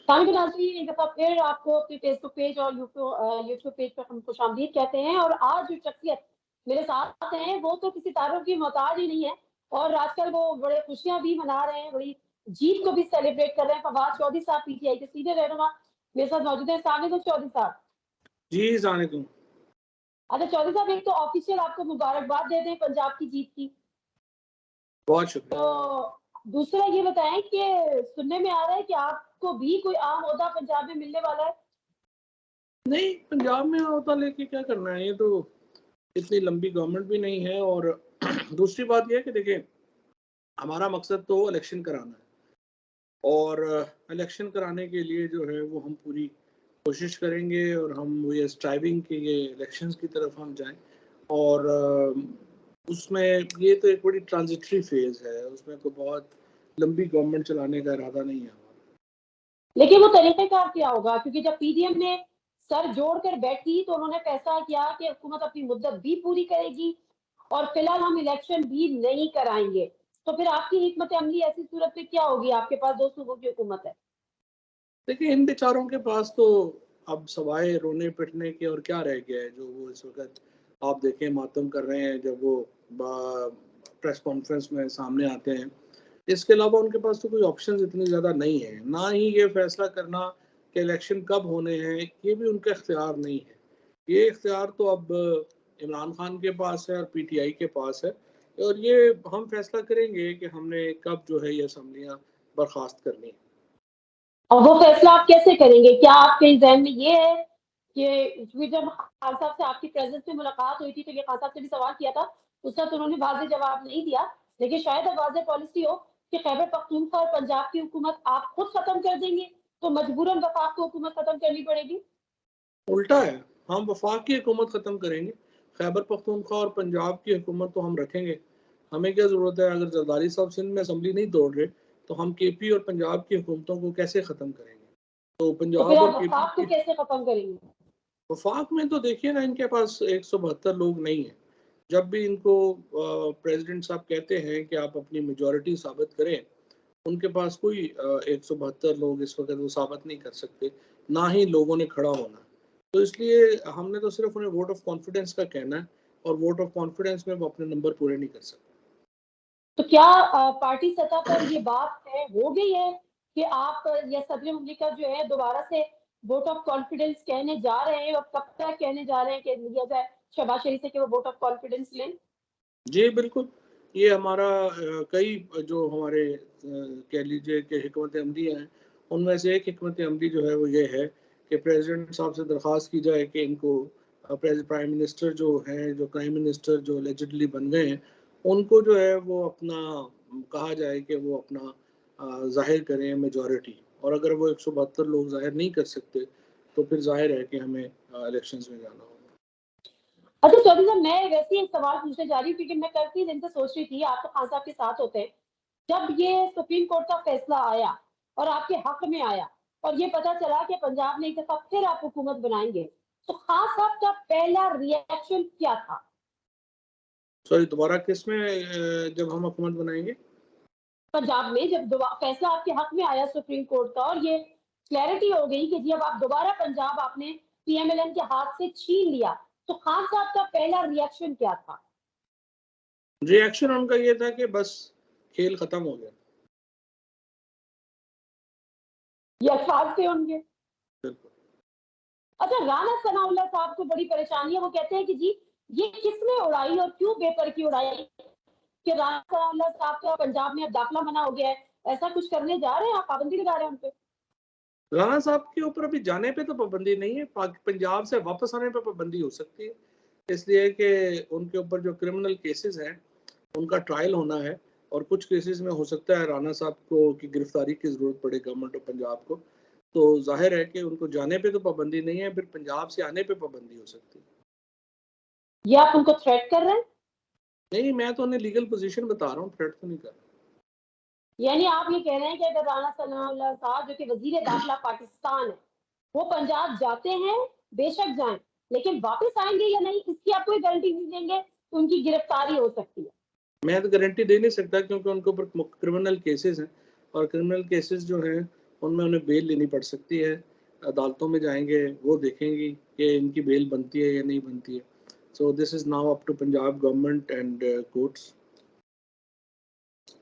सामिर नाज़रीन, एक दफा फिर आपको अपने फेसबुक पेज और यूट्यूब पेज पर हम खुशामदीद कहते हैं। और आज जो शख्सियत मेरे साथ हैं वो तो किसी तारुफ की मोहताज ही नहीं है, और आजकल वो बड़े खुशियां भी मना रहे हैं, बड़ी जीत को भी सेलिब्रेट कर रहे हैं। फवाद चौधरी साहब पीटीआई के सीनियर रहनुमा मेरे साथ मौजूद है। अस्सलाम चौधरी साहब। जी अस्सलाम वालेकुम। अच्छा चौधरी साहब, एक तो ऑफिशियल आपको मुबारकबाद देते हैं पंजाब की जीत की। बहुत शुक्रिया। तो दूसरा ये बताएं कि सुनने में आ रहा है कि आपको भी कोई आम ओहदा पंजाब में मिलने वाला है। नहीं, पंजाब में होता लेके क्या करना है, ये तो इतनी लंबी गवर्नमेंट भी नहीं है। और दूसरी बात यह है कि देखिए, हमारा मकसद तो इलेक्शन कराना है, और इलेक्शन कराने के लिए जो है वो हम पूरी कोशिश करेंगे, और हम ये स्ट्राइविंग के ये इलेक्शंस की तरफ हम जाएं। और उसमें ये तो एक बड़ी ट्रांजिटरी फेज है, उसमें कोई बहुत लंबी गवर्नमेंट चलाने का इरादा नहीं है। लेकिन वो तरीक़ेकार क्या होगा, क्योंकि जब पीडीएम ने सर जोड़कर बैठी तो उन्होंने फैसला किया कि हुकूमत अपनी मुद्दत भी पूरी करेगी और फिलहाल हम इलेक्शन भी नहीं कराएंगे। तो फिर आपकी हिकमत अमली ऐसी सूरत में क्या होगी? आपके पास 2 सूबों की हुकूमत है। देखिए, इन बेचारों के पास तो अब सवाए रोने पिटने के और क्या रह गया है। जो वो इस वक्त आप देखें मातम कर रहे हैं, जब वो प्रेस कॉन्फ्रेंस में सामने आते हैं, इसके अलावा उनके पास तो कोई ऑप्शंस इतनी ज़्यादा नहीं है। ना ही ये फैसला करना कि इलेक्शन कब होने हैं, ये भी उनका इख्तियार नहीं है। ये इख्तियार तो अब इमरान खान के पास है और पीटीआई के पास है, और ये हम फैसला करेंगे कि हमने कब जो है ये असम्बलियाँ बर्खास्त करनी है। और वो फैसला आप कैसे करेंगे? क्या आपके ज़हन में ये है कि जब खान साहब से आपकी प्रेजेंस में मुलाकात हुई थी तो ये खान साहब से भी सवाल किया था, उस वक्त उन्होंने वाज़ेह जवाब नहीं दिया, लेकिन शायद अब वाज़ेह पॉलिसी हो कि खैबर पख्तूनख्वा और पंजाब की हुकूमत आप खुद खत्म कर देंगे, तो मजबूरन वफाक को हुकूमत खत्म करनी पड़ेगी। उल्टा है, हम वफाक की हुकूमत ख़त्म करेंगे। खैबर पख्तूनख्वा और पंजाब की हुकूमत तो हम रखेंगे। हमें क्या ज़रूरत है, अगर जरदारी साहब सिंध में असम्बली नहीं तोड़ रहे तो हम केपी और पंजाब की हुकूमतों को कैसे ख़त्म करेंगे? तो तो फिर पंजाब और आप केपी वफाक को की कैसे खत्म करेंगे? वफाक में तो देखिए ना, इनके पास 172 लोग नहीं है। जब भी इनको प्रेसिडेंट साहब कहते हैं कि आप अपनी मेजॉरिटी साबित करें, उनके पास कोई 172 लोग इस वक्त वो साबित नहीं कर सकते, ना ही लोगों ने खड़ा होना। तो इसलिए हमने तो सिर्फ उन्हें वोट ऑफ कॉन्फिडेंस का कहना है, और वोट ऑफ कॉन्फिडेंस में वो अपने नंबर पूरे नहीं कर सकते। तो क्या पार्टी सतह पर ये बात तय हो गई है कि आप या सदर मुमलिकत जो है दोबारा से वोट ऑफ कॉन्फिडेंस कहने जा रहे हैं, और कब तक कहने जा रहे हैं कि लिया जाए शहबाज शरीफ से कि वो वोट ऑफ कॉन्फिडेंस लें? जी बिल्कुल, ये हमारा कई जो हमारे कह लीजिए कि हिकमत अमली हैं, उनमें से एक हिकमत अमली जो है वो ये है कि प्रेसिडेंट साहब से दरख्वास्त की जाए कि इनको प्राइम मिनिस्टर जो हैं, जो प्राइम मिनिस्टर जो एलिजिडली बन गए हैं, उनको जो है वो अपना कहा जाए कि वो अपना ज़ाहिर करें मेजॉरिटी। और अगर वो 172 लोग ज़ाहिर नहीं कर सकते तो फिर ज़ाहिर है कि हमें इलेक्शंस में जाना होगा। अच्छा चौधरी साहब, मैं वैसे ही एक सवाल पूछने जा रही हूँ, क्योंकि मैं कल ही दिन से सोच रही थी, आप तो खान साहब के साथ होते हैं, जब ये सुप्रीम कोर्ट का फैसला आया और आपके हक में आया और ये पता चला कि पंजाब में एक दफा फिर आप हुकूमत बनाएंगे, तो खान साहब का पहला रिएक्शन क्या था? सॉरी, दोबारा किस में जब हम हुकूमत बनाएंगे? पंजाब में जब फैसला आपके हक में आया सुप्रीम कोर्ट का और ये क्लैरिटी हो गई कि जी अब आप दोबारा पंजाब आपने पीएमएलएन के हाथ से छीन लिया, तो खान साहब का पहला रिएक्शन क्या था? रिएक्शन उनका ये था कि बस खेल खत्म हो गया। ये अल्फाज थे उनके। बिल्कुल। अच्छा, राणा सनाउल्लाह साहब को बड़ी परेशानी है, वो कहते हैं कि जी ये किसने उड़ाई और क्यों बेपर की उड़ाई कि राणा सनाउल्लाह साहब का पंजाब में अब दाखिला मना हो गया है, ऐसा कुछ करने जा रहे हैं आप, पाबंदी लगा रहे हैं उनपे? राणा साहब के ऊपर अभी जाने पे तो पाबंदी नहीं है, पंजाब से वापस आने पे पाबंदी हो सकती है, इसलिए कि उनके ऊपर जो क्रिमिनल केसेस हैं उनका ट्रायल होना है, और कुछ केसेस में हो सकता है राणा साहब को की गिरफ्तारी की जरूरत पड़े गवर्नमेंट ऑफ पंजाब को। तो जाहिर है कि उनको जाने पे तो पाबंदी नहीं है, फिर पंजाब से आने पे पाबंदी हो सकती है। ये आप उनको थ्रेट कर रहे हैं? नहीं, मैं तो उन्हें लीगल पोजीशन बता रहा हूँ, थ्रेट तो नहीं कर रहा। यानी आप ये कह रहे हैं कि अगर राणा सनाउल्लाह साहब जो कि वजीर दाखिला पाकिस्तान है, वो पंजाब जाते हैं, बेशक जाएं, लेकिन वापस आएंगे या नहीं इसकी आप कोई गारंटी नहीं देंगे, तो उनकी गिरफ्तारी हो सकती है। मैं तो गारंटी दे नहीं सकता, क्योंकि उनके ऊपर क्रिमिनल केसेस हैं, और क्रिमिनल केसेस जो हैं उनमें उन्हें बेल लेनी पड़ सकती है, अदालतों में जाएंगे, वो देखेंगी कि इनकी बेल बनती है या नहीं बनती है। So this is now up to Punjab government and courts.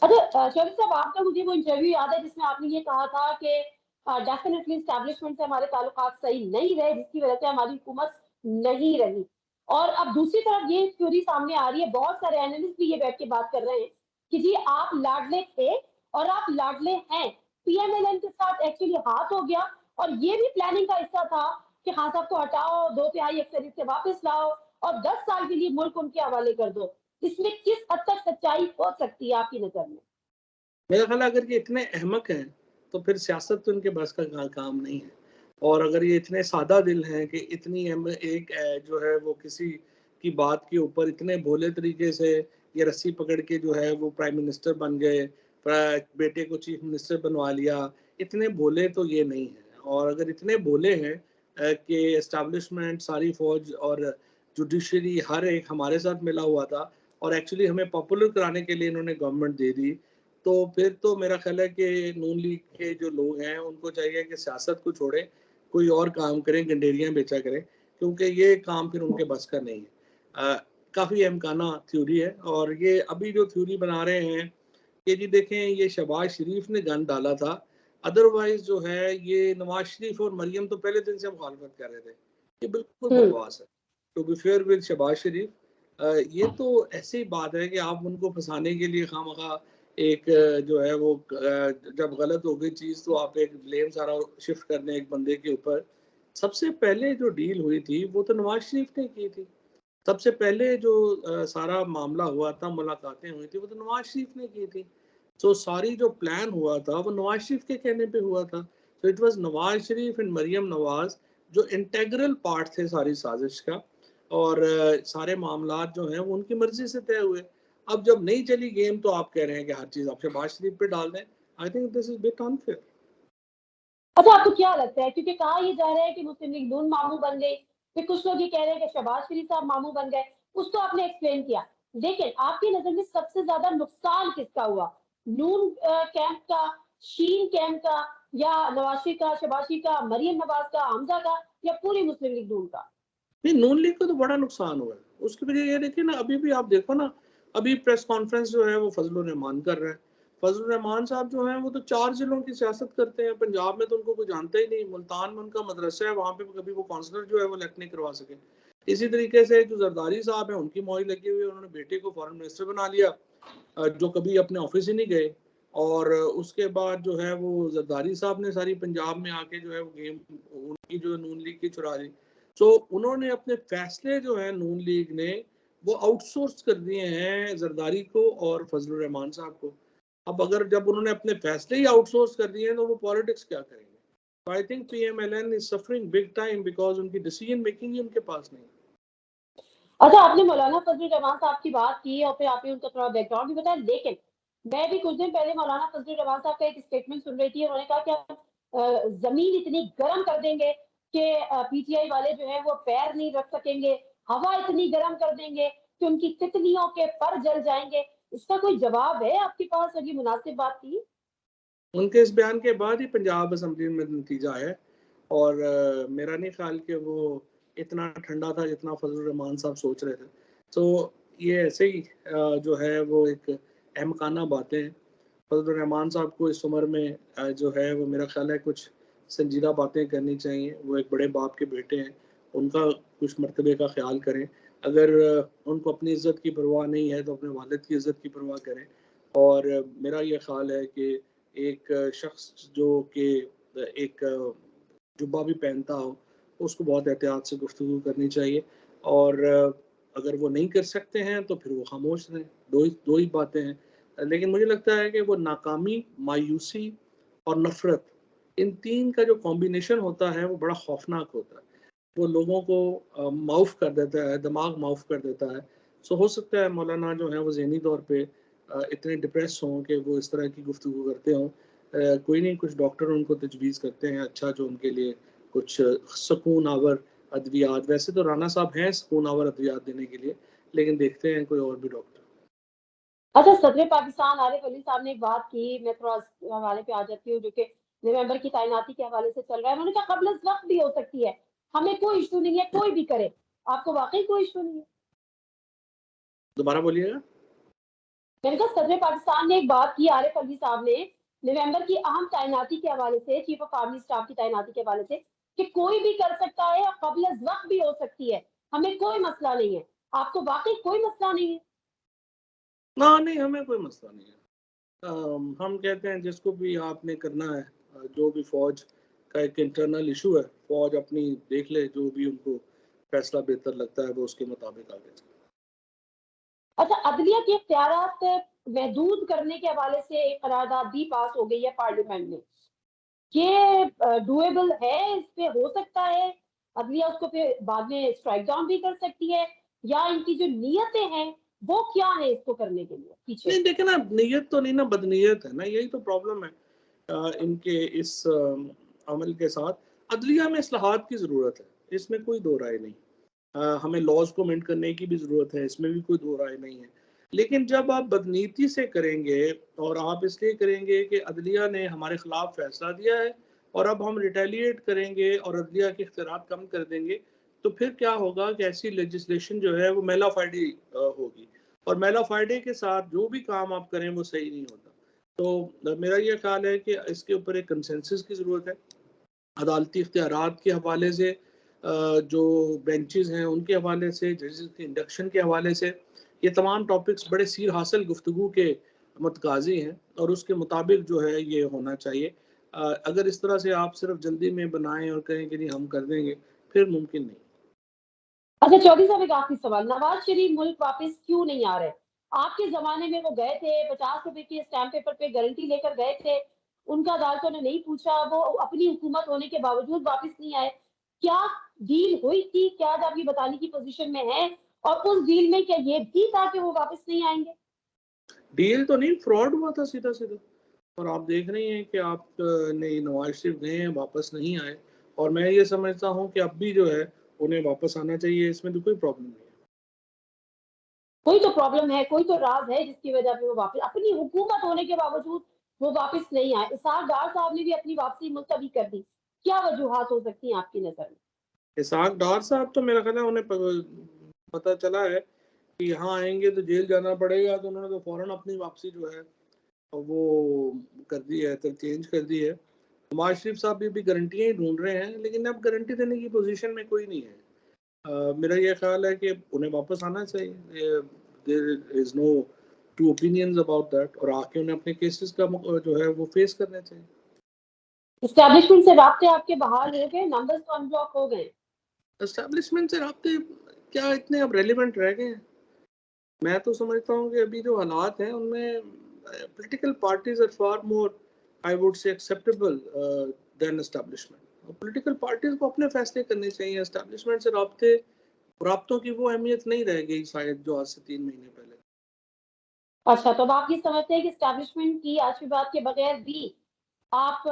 अच्छा शरीफ साहब, आपका मुझे वो इंटरव्यू याद है जिसमें आपने ये कहा था कि डेफिनेटली एस्टैब्लिशमेंट से हमारे ताल्लुकात सही नहीं रहे, जिसकी वजह से हमारी हुकूमत नहीं रही। और अब दूसरी तरफ ये थ्योरी सामने आ रही है, बहुत सारे एनालिस्ट भी ये बैठ के बात कर रहे हैं कि जी आप लाडले थे और आप लाडले हैं। पीएमएलएन के साथ एक्चुअली हाथ हो गया और ये भी प्लानिंग का हिस्सा था कि खान साहब को हटाओ, 2/3 अक्सरियत से वापस लाओ और 10 साल के लिए मुल्क उनके हवाले कर दो। इसमें किस हद तक सच्चाई हो सकती है आपकी नजर में? मेरा ख्याल है अगर ये इतने अहमक हैं तो फिर सियासत तो इनके बस का काम नहीं है। और अगर ये इतने सादा दिल हैं कि इतनी एक जो है वो किसी की बात के ऊपर इतने भोले तरीके से ये रस्सी पकड़ के जो है वो प्राइम मिनिस्टर बन गए, बेटे को चीफ मिनिस्टर बनवा लिया, इतने भोले तो ये नहीं है। और अगर इतने भोले हैं कि एस्टैब्लिशमेंट, सारी फौज और जुडिशरी हर एक हमारे साथ मिला हुआ था और एक्चुअली हमें पॉपुलर कराने के लिए इन्होंने गवर्नमेंट दे दी, तो फिर तो मेरा ख्याल है कि नून लीग के जो लोग हैं उनको चाहिए कि सियासत को छोड़े, कोई और काम करें, गंडेरियां बेचा करें, क्योंकि ये काम फिर उनके बस का नहीं है। काफ़ी अमकाना थ्योरी है। और ये अभी जो थ्योरी बना रहे हैं कि जी देखें ये शहबाज शरीफ ने गन डाला था, अदरवाइज जो है ये नवाज शरीफ और मरियम तो पहले दिन से मुखालफत कर रहे थे। ये बिल्कुल बकवास है। To be fair with Shahbaz Sharif, ये तो ऐसी बात है कि आप उनको फंसाने के लिए खामखा एक जो है वो जब गलत हो गई चीज़ तो आप एक ब्लेम सारा शिफ्ट कर दें एक बंदे के ऊपर। सबसे पहले जो डील हुई थी वो तो नवाज शरीफ ने की थी। सबसे पहले जो सारा मामला हुआ था, मुलाकातें हुई थी, वो तो नवाज शरीफ ने की थी। तो सारी जो प्लान हुआ था वो नवाज शरीफ के कहने पे हुआ था। तो it was Nawaz Sharif and Maryam Nawaz जो इंटेग्रल पार्ट थे सारी साजिश का। और सारे मामलात जो हैं वो उनकी मर्जी से तय हुए। अब जब नहीं चली गेम तो आप कह रहे हैं कि हर चीज़ आप शहबाज शरीफ पे डाल दें। I think this is bit unfair. अच्छा, आपको क्या लगता है, क्योंकि कहा ये जा रहा है कि मुस्लिम लीग नून मामू बन गई, फिर कुछ लोग ये कह रहे हैं कि शहबाज शरीफ साहब मामू बन गए, उसको आपने एक्सप्लेन किया, लेकिन आपकी नजर में सबसे ज्यादा नुकसान किसका हुआ? नून कैंप का, शीन कैंप का, या नवाज का, शहबाज का, मरियम नवाज का, हमजा का, या पूरी मुस्लिम लीग नून का? नहीं, नून लीग को तो बड़ा नुकसान हुआ है। उसकी वजह ये देखिए ना, अभी भी आप देखो ना, अभी प्रेस कॉन्फ्रेंस जो है वो फजलुर रहमान कर रहे हैं। फजलुर रहमान साहब जो हैं वो तो 4 जिलों की सियासत करते हैं। पंजाब में तो उनको कोई जानता ही नहीं। मुल्तान में उनका मदरसा है, वहाँ पे कभी वो काउंसलर जो है वो इलेक्ट नहीं करवा सके। इसी तरीके से जो जरदारी साहब हैं उनकी मौज लगी हुई है, उन्होंने बेटे को फॉरेन मिनिस्टर बना लिया, जो कभी अपने ऑफिस ही नहीं गए। और उसके बाद जो है वो जरदारी साहब ने सारी पंजाब में आके जो है वो गेम उनकी जो नून लीग की चुरा दी। तो उन्होंने अपने फैसले जो है नून लीग ने वो आउटसोर्स कर दिए हैं जरदारी को और फजलुर रहमान साहब को। अब अगर जब उन्होंने अपने फैसले ही आउटसोर्स कर दिए हैं तो वो पॉलिटिक्स क्या करेंगे? I think PMLN is suffering big time because उनकी डिसीजन मेकिंग ही उनके पास नहीं। अच्छा, आपने मौलाना फजल रहमान साहब की बात की और फिर आपने उनका थोड़ा बैकग्राउंड भी बताया, लेकिन मैं भी कुछ दिन पहले मौलाना फजल रहमान साहब का एक स्टेटमेंट सुन रही थी। उन्होंने कहा कि हम जमीन इतनी गर्म कर देंगे कि पीटीआई वाले जो है वो पैर नहीं रख सकेंगे, हवा इतनी गर्म कर देंगे कि उनकी तितलियों के पर जल जाएंगे। इसका कोई जवाब है आपके पास? अभी मुनासिब बात थी? उनके इस बयान के बाद ही पंजाब असम्बली में नतीजा आया। और मेरा नहीं ख्याल कि वो इतना ठंडा था जितना फजल रहमान साहब सोच रहे थे। तो ये ऐसे ही जो है वो एक अहमकाना बातें हैं। फजल रहमान साहब को इस उम्र में जो है वो मेरा ख्याल है कुछ संजीदा बातें करनी चाहिए। वो एक बड़े बाप के बेटे हैं, उनका कुछ मर्तबे का ख्याल करें। अगर उनको अपनी इज़्ज़त की परवाह नहीं है तो अपने वालिद की इज़्ज़त की परवाह करें। और मेरा ये ख्याल है कि एक शख्स जो कि एक जुब्बा भी पहनता हो, उसको बहुत एहतियात से गुफ्तगू करनी चाहिए। और अगर वो नहीं कर सकते हैं तो फिर वो खामोश रहें। दो ही बातें हैं। लेकिन मुझे लगता है कि वो नाकामी, मायूसी और नफ़रत, इन 3 का जो कॉम्बिनेशन होता है वो बड़ा खौफनाक होता है। वो लोगों को माउफ़ कर देता है, दिमाग माउफ़ कर देता है। सो हो सकता है मौलाना जो हैं वो ज़हनी तौर पे इतने डिप्रेस हों कि वो इस तरह की गुफ्तगू करते हों। कोई नहीं, कुछ डॉक्टर उनको तजवीज़ करते हैं अच्छा जो उनके लिए कुछ सुकून आवर अद्वियात। वैसे तो राना साहब हैं सुकून आवर अद्वियात देने के लिए, लेकिन देखते हैं कोई और भी डॉक्टर। अच्छा, सदर पाकिस्तान आरिफ अली साहब ने एक बात की, मैं थोड़ा हवाले पे आ जाती हूँ, जो कि नवंबर की तैनाती के हवाले से चल रहा है। उन्होंने कहा कबल वक्त भी हो सकती है, हमें कोई इशू नहीं है, कोई भी करे। आपको वाकई कोई इशू नहीं है? दोबारा बोलिएगा। मैंने कहा सदर पाकिस्तान ने एक बात की, आरिफ अलवी साहब ने, नवंबर की अहम तैनाती के हवाले से, चीफ ऑफ आर्मी स्टाफ की तैनाती के हवाले से, कि कोई भी कर सकता है और कबल वक्त भी हो सकती है, हमें कोई मसला नहीं है। आपको वाकई कोई मसला नहीं है? ना, नहीं, हमें कोई मसला नहीं है। हम कहते हैं जिसको भी आपने करना है, जो भी फौज का एक इंटरनल इशू है, फौज अपनी देख ले, जो भी उनको फैसला बेहतर लगता है वो उसके मुताबिक आगे चले। अच्छा, अदलिया के इख्तियारात महदूद करने के हवाले से एक करारदाद भी पास हो गई है पार्लियामेंट में। ये डुएबल है? इस पे हो सकता है अदलिया उसको फिर बाद में स्ट्राइक डाउन भी कर सकती है, या इनकी जो नीयतें हैं वो क्या है इसको करने के लिए पीछे? नहीं, देखे ना, नीयत तो नहीं ना, बदनीयत है ना, यही तो प्रॉब्लम है इनके इस अमल के साथ। अदलिया में इस्लाहात की ज़रूरत है, इसमें कोई दो राय नहीं। हमें लॉज को मेंटेन करने की भी ज़रूरत है, इसमें भी कोई दो राय नहीं है। लेकिन जब आप बदनीति से करेंगे और आप इसलिए करेंगे कि अदलिया ने हमारे खिलाफ फैसला दिया है और अब हम रिटेलिएट करेंगे और अदलिया के इख्तियारात कम कर देंगे, तो फिर क्या होगा कि ऐसी लेजिस्लेशन जो है वो मेला फाइडी होगी, और मेला फाइडे के साथ जो भी काम आप करें वो सही नहीं होता। तो मेरा ये ख्याल है कि इसके ऊपर एक कंसेंसस की ज़रूरत है। अदालती इख्तियारात के हवाले से, जो बेंचेस हैं उनके हवाले से, जजेस के इंडक्शन के हवाले से, ये तमाम टॉपिक्स बड़े सीर हासिल गुफ्तगू के मतकाजी हैं और उसके मुताबिक जो है ये होना चाहिए। अगर इस तरह से आप सिर्फ जल्दी में बनाएं और कहें कि नहीं हम कर देंगे, फिर मुमकिन नहीं। अच्छा चौधरी साहब, एक आखिरी सवाल, नवाज शरीफ मुल्क वापस क्यों नहीं आ रहे? आपके जमाने में वो गए थे, 50 रुपए के स्टैम्प पेपर पे गारंटी लेकर गए थे, उनका अदालतों ने नहीं पूछा, वो अपनी हुकूमत होने के बावजूद वापस नहीं आए। क्या डील हुई थी? क्या आज आपकी बताने की पोजीशन में है? और उस डील में क्या ये भी था कि वो वापस नहीं आएंगे? डील तो नहीं, फ्रॉड हुआ था सीधा सीधा। और आप देख रही हैं कि आप ने नवाज शरीफ गए हैं, वापस नहीं आए, और मैं ये समझता हूँ कि अब भी जो है उन्हें वापस आना चाहिए, इसमें तो कोई प्रॉब्लम नहीं है। कोई तो प्रॉब्लम है, कोई तो राज है जिसकी वजह से वो वापस, अपनी हुकूमत होने के बावजूद वो वापस नहीं आए। इसहाक डार साहब ने भी अपनी वापसी मुलतवी कर दी। क्या वजूहात हो सकती हैं आपकी नजर में? इसहाक डार साहब तो मेरा ख्याल है उन्हें पता चला है कि यहाँ आएंगे तो जेल जाना पड़ेगा, तो उन्होंने तो फौरन अपनी वापसी जो है वो कर दी है, तो चेंज कर दी है। नवाज शरीफ साहब भी गारंटियाँ ही ढूंढ रहे हैं, लेकिन अब गारंटी देने की पोजीशन में कोई नहीं है। मेरा ये ख्याल है कि उन्हें वापस आना चाहिए। There is no two opinions about that, और आके उन्हें अपने केसेस का जो है वो फेस करना चाहिए। इस्टेब्लिशमेंट से राब्ते आपके बहाल हो गए, नंबर्स तो अनब्लॉक हो गए? एस्टेब्लिशमेंट से राब्ते क्या इतने अब रेलिवेंट रह गए हैं? मैं तो समझता हूँ कि अभी जो हालात हैं उनमें political parties are far more, I would say, acceptable than establishment. Political parties को अपने फैसले करने चाहिए। एस्टेब्लिशमेंट से राब्तों की वो अहमियत नहीं रह गई शायद जो आज से 3 महीने पहले। अच्छा, तो अब आप ये समझते हैं कि स्टैब्लिशमेंट की आशीर्वाद के बगैर भी आप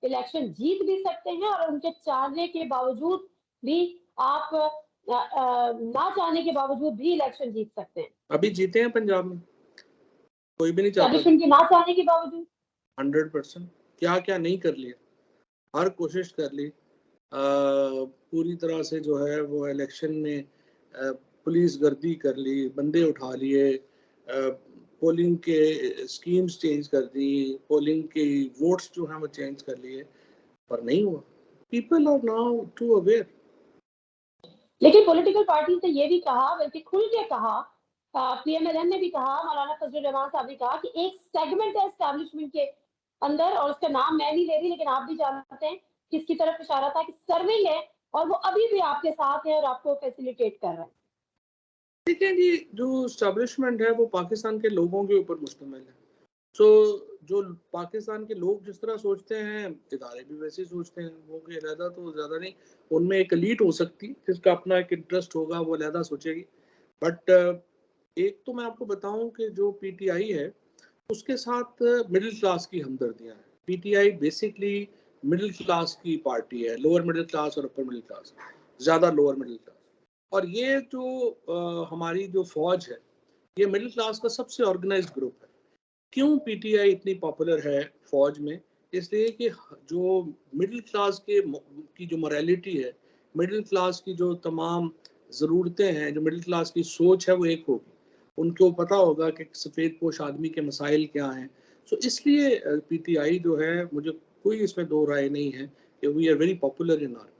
इलेक्शन जीत भी सकते हैं, और उनके चाहने के बावजूद भी आप ना चाहने के बावजूद भी इलेक्शन जीत सकते हैं? अभी जीते हैं पंजाब में, कोई भी नहीं चाहता था। स्टैब्लिशमेंट के ना चाहने के बावजूद? 100%। क्या क्या नहीं कर लिया, हर कोशिश कर ली। पूरी तरह से जो है वो इलेक्शन में पुलिस गर्दी कर ली, बंदे उठा लिए, पोलिंग के स्कीम्स चेंज कर दी, पोलिंग के वोट्स जो हैं वो चेंज कर लिए, पर नहीं हुआ। People are now too aware. लेकिन पॉलिटिकल पार्टी ने ये भी कहा, बल्कि खुल के कहा, पीएमएलएन ने भी कहा, मौलाना फजल रहमान साहब ने कहा कि एक सेगमेंट है एस्टैब्लिशमेंट के अंदर, और उसका नाम मैं नहीं ले रही लेकिन आप भी जानते हैं किसकी तरफ इशारा था, कि सर्विंग है, और वो अभी भी आपके साथ है और आपको फैसिलिटेट कर रहे हैं। देखिए जी, जो स्टैब्लिशमेंट है वो पाकिस्तान के लोगों के ऊपर मुश्तमिल है। तो जो पाकिस्तान के लोग जिस तरह सोचते हैं, इदारे भी वैसे ही सोचते हैं। वो कोई अलहदा तो ज़्यादा नहीं। उनमें एक एलीट हो सकती है जिसका अपना एक इंटरेस्ट होगा, वो अलहदा सोचेगी। बट एक तो मैं आपको बताऊं कि जो पीटीआई है उसके साथ मिडिल क्लास की हमदर्दियां हैं। पीटीआई बेसिकली मिडिल क्लास की पार्टी है, लोअर मिडिल क्लास और अपर मिडिल क्लास, ज़्यादा लोअर मिडिल क्लास। और ये जो हमारी जो फौज है, ये मिडिल क्लास का सबसे ऑर्गेनाइज्ड ग्रुप है। क्यों पीटीआई इतनी पॉपुलर है फौज में? इसलिए कि जो मिडिल क्लास की जो मोरालिटी है, मिडिल क्लास की जो तमाम ज़रूरतें हैं, जो मिडिल क्लास की सोच है वो एक होगी। उनको पता होगा कि सफ़ेद पोश आदमी के मसाइल क्या हैं। सो इसलिए पीटीआई जो है, मुझे कोई इसमें दो राय नहीं है कि we are very popular in are